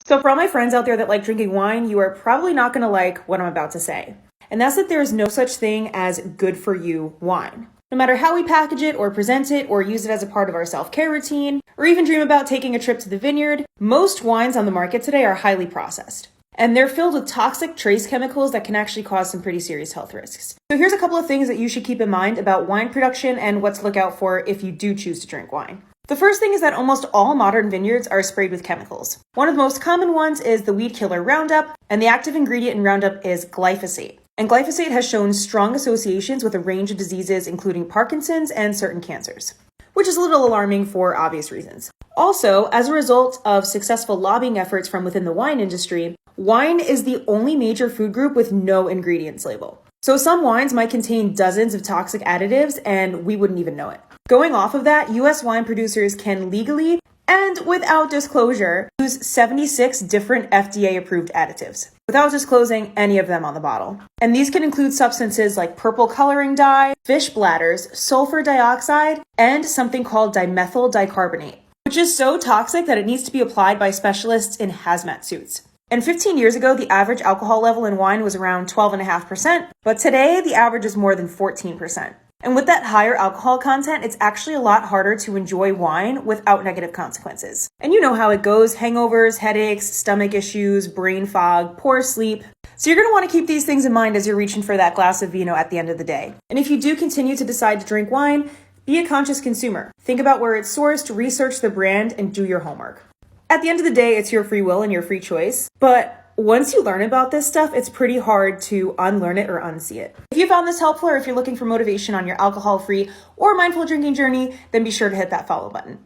So for all my friends out there that like drinking wine, you are probably not going to like what I'm about to say. And that's that there is no such thing as good for you wine. No matter how we package it or present it or use it as a part of our self-care routine, or even dream about taking a trip to the vineyard, most wines on the market today are highly processed. And they're filled with toxic trace chemicals that can actually cause some pretty serious health risks. So here's a couple of things that you should keep in mind about wine production and what to look out for if you do choose to drink wine. The first thing is that almost all modern vineyards are sprayed with chemicals. One of the most common ones is the weed killer Roundup, and the active ingredient in Roundup is glyphosate. And glyphosate has shown strong associations with a range of diseases, including Parkinson's and certain cancers, which is a little alarming for obvious reasons. Also, as a result of successful lobbying efforts from within the wine industry, wine is the only major food group with no ingredients label. So some wines might contain dozens of toxic additives and we wouldn't even know it. Going off of that, US wine producers can legally and without disclosure use 76 different FDA-approved additives without disclosing any of them on the bottle. And these can include substances like purple coloring dye, fish bladders, sulfur dioxide, and something called dimethyl dicarbonate, which is so toxic that it needs to be applied by specialists in hazmat suits. And 15 years ago, the average alcohol level in wine was around 12.5%, but today the average is more than 14%. And with that higher alcohol content, it's actually a lot harder to enjoy wine without negative consequences. And you know how it goes: hangovers, headaches, stomach issues, brain fog, poor sleep. So you're going to want to keep these things in mind as you're reaching for that glass of vino at the end of the day. And if you do continue to decide to drink wine, be a conscious consumer. Think about where it's sourced, research the brand, and do your homework. At the end of the day, it's your free will and your free choice. But once you learn about this stuff, it's pretty hard to unlearn it or unsee it. If you found this helpful, or if you're looking for motivation on your alcohol-free or mindful drinking journey, then be sure to hit that follow button.